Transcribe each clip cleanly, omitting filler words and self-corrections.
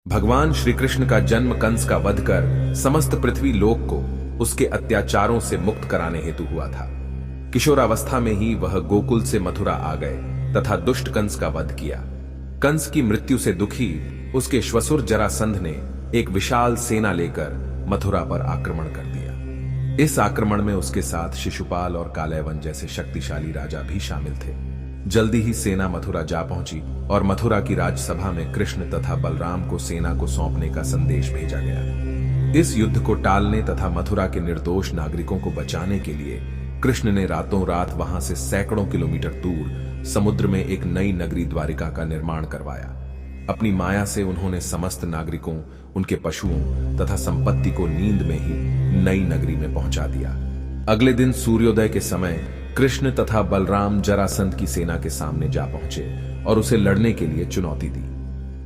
भगवान श्री कृष्ण का जन्म कंस का वध कर समस्त पृथ्वी लोक को उसके अत्याचारों से मुक्त कराने हेतु हुआ था। किशोरावस्था में ही वह गोकुल से मथुरा आ गए तथा दुष्ट कंस का वध किया। कंस की मृत्यु से दुखी उसके श्वसुर जरासंध ने एक विशाल सेना लेकर मथुरा पर आक्रमण कर दिया। इस आक्रमण में उसके साथ शिशुपाल और कालयवन जैसे शक्तिशाली राजा भी शामिल थे। जल्दी ही सेना मथुरा जा पहुंची और मथुरा की राजसभा में कृष्ण तथा बलराम को सेना को सौंपने का संदेश भेजा गया। इस युद्ध को टालने तथा मथुरा के निर्दोष नागरिकों को बचाने के लिए कृष्ण ने रातों रात वहां से सैकड़ों किलोमीटर दूर समुद्र में एक नई नगरी द्वारिका का निर्माण करवाया। अपनी माया से उन्होंने समस्त नागरिकों, उनके पशुओं तथा संपत्ति को नींद में ही नई नगरी में पहुंचा दिया। अगले दिन सूर्योदय के समय कृष्ण तथा बलराम जरासंध की सेना के सामने जा पहुंचे और उसे लड़ने के लिए चुनौती दी।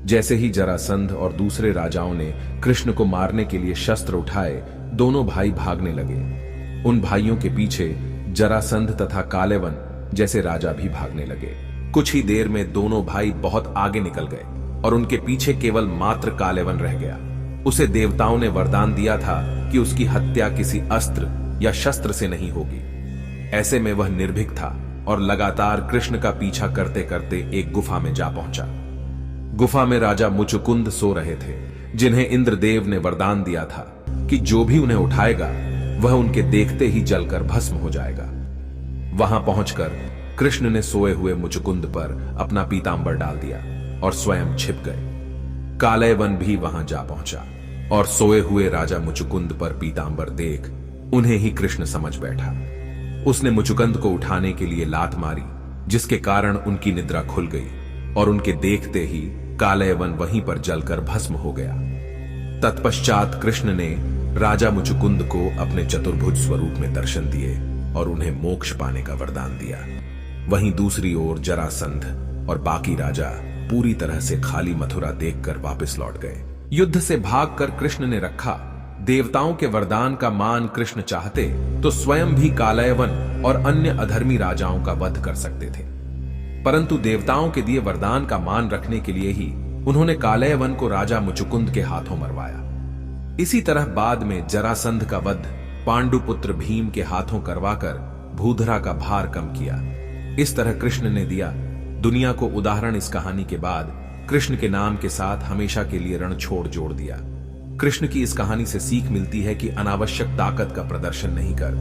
जैसे ही जरासंध और दूसरे राजाओं ने कृष्ण को मारने के लिए शस्त्र उठाए, दोनों भाई भागने लगे। उन भाइयों के पीछे जरासंध तथा कालयवन जैसे राजा भी भागने लगे। कुछ ही देर में दोनों भाई बहुत आगे निकल गए और उनके पीछे केवल मात्र कालयवन रह गया। उसे देवताओं ने वरदान दिया था कि उसकी हत्या किसी अस्त्र या शस्त्र से नहीं होगी। ऐसे में वह निर्भीक था और लगातार कृष्ण का पीछा करते करते एक गुफा में जा पहुंचा। गुफा में राजा मुचुकुंद सो रहे थे, जिन्हें इंद्रदेव ने वरदान दिया था कि जो भी उन्हें उठाएगा वह उनके देखते ही जलकर भस्म हो जाएगा। वहां पहुंचकर कृष्ण ने सोए हुए मुचुकुंद पर अपना पीतांबर डाल दिया और स्वयं छिप गए। कालयवन भी वहां जा पहुंचा और सोए हुए राजा मुचुकुंद पर पीतांबर देख उन्हें ही कृष्ण समझ बैठा। उसने मुचुकुंद को उठाने के लिए लात मारी, जिसके कारण उनकी निद्रा खुल गई और उनके देखते ही कालयवन वहीं पर जलकर भस्म हो गया। तत्पश्चात कृष्ण ने राजा मुचुकुंद को अपने चतुर्भुज स्वरूप में दर्शन दिए और उन्हें मोक्ष पाने का वरदान दिया। वहीं दूसरी ओर जरासंध और बाकी राजा पूरी तरह से खाली मथुरा देखकर वापस लौट गए। युद्ध से भागकर कृष्ण ने रखा। देवताओं के वरदान का मान कृष्ण चाहते तो स्वयं भी कालयवन और अन्य अधर्मी राजाओं का वध कर सकते थे, परंतु देवताओं के दिए वरदान का मान रखने के लिए ही उन्होंने कालयवन को राजा मुचुकुंद के हाथों मरवाया। इसी तरह बाद में जरासंध का वध पांडुपुत्र भीम के हाथों करवाकर भूधरा का भार कम किया। इस तरह कृष्ण ने दिया दुनिया को उदाहरण। इस कहानी के बाद कृष्ण के नाम के साथ हमेशा के लिए रणछोड़ जोड़ दिया। कृष्ण की इस कहानी से सीख मिलती है कि अनावश्यक ताकत का प्रदर्शन नहीं कर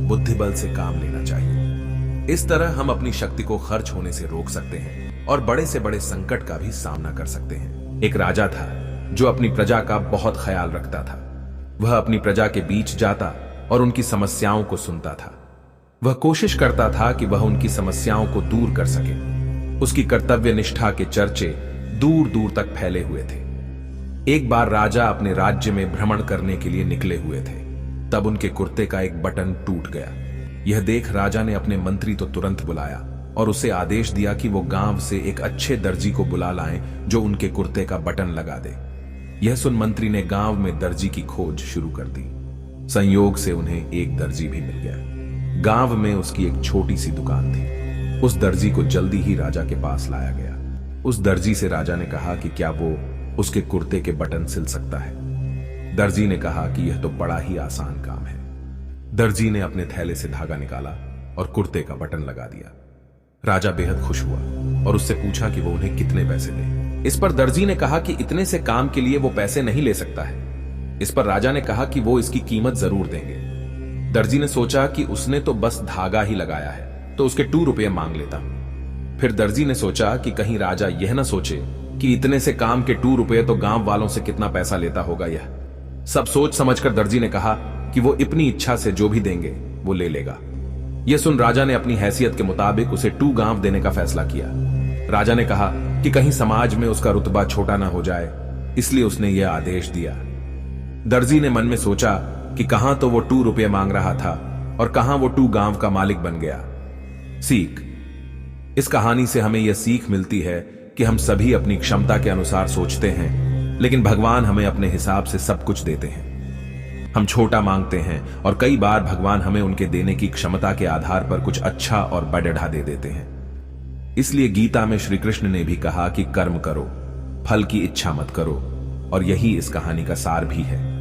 बुद्धिबल से काम लेना चाहिए। इस तरह हम अपनी शक्ति को खर्च होने से रोक सकते हैं और बड़े से बड़े संकट का भी सामना कर सकते हैं। एक राजा था जो अपनी प्रजा का बहुत ख्याल रखता था। वह अपनी प्रजा के बीच जाता और उनकी समस्याओं को सुनता था। वह कोशिश करता था कि वह उनकी समस्याओं को दूर कर सके। उसकी कर्तव्य निष्ठा के चर्चे दूर दूर तक फैले हुए थे। एक बार राजा अपने राज्य में भ्रमण करने के लिए निकले हुए थे, तब उनके कुर्ते का एक बटन टूट गया। यह देख राजा ने अपने मंत्री तो तुरंत बुलाया और उसे आदेश दिया कि वो गांव से एक अच्छे दर्जी को बुला लाएं जो उनके कुर्ते का बटन लगा दे। यह सुन मंत्री ने गांव में दर्जी की खोज शुरू कर दी। संयोग से उन्हें एक दर्जी भी मिल गया। गांव में उसकी एक छोटी सी दुकान थी। उस दर्जी को जल्दी ही राजा के पास लाया गया। उस दर्जी से राजा ने कहा कि क्या वो उसके कुर्ते के बटन सिल सकता है। दर्जी ने कहा कि यह तो बड़ा ही आसान काम है। दर्जी ने अपने थैले से धागा निकाला और कुर्ते का बटन लगा दिया। राजा बेहद खुश हुआ और उससे पूछा कि वो उन्हें कितने पैसे दे। इस पर दर्जी ने कहा कि इतने से काम के लिए वो पैसे नहीं ले सकता है। इस पर राजा ने कहा कि वो इसकी कीमत जरूर देंगे। दर्जी ने सोचा कि उसने तो बस धागा ही लगाया है, तो उसके 2 रुपये मांग लेता हूं। फिर दर्जी ने सोचा कि कहीं राजा यह ना सोचे कि इतने से काम के 2 रुपये तो गांव वालों से कितना पैसा लेता होगा। यह सब सोच समझकर दर्जी ने कहा कि वो अपनी इच्छा से जो भी देंगे वो ले लेगा। यह सुन राजा ने अपनी हैसियत के मुताबिक उसे 2 गांव देने का फैसला किया। राजा ने कहा कि कहीं समाज में उसका रुतबा छोटा ना हो जाए, इसलिए उसने यह आदेश दिया। दर्जी ने मन में सोचा कि कहां तो वो 2 रुपये मांग रहा था और कहां वो 2 गांव का मालिक बन गया। सीख: इस कहानी से हमें यह सीख मिलती है कि हम सभी अपनी क्षमता के अनुसार सोचते हैं, लेकिन भगवान हमें अपने हिसाब से सब कुछ देते हैं। हम छोटा मांगते हैं और कई बार भगवान हमें उनके देने की क्षमता के आधार पर कुछ अच्छा और बढ़ा दे देते हैं। इसलिए गीता में श्री कृष्ण ने भी कहा कि कर्म करो, फल की इच्छा मत करो, और यही इस कहानी का सार भी है।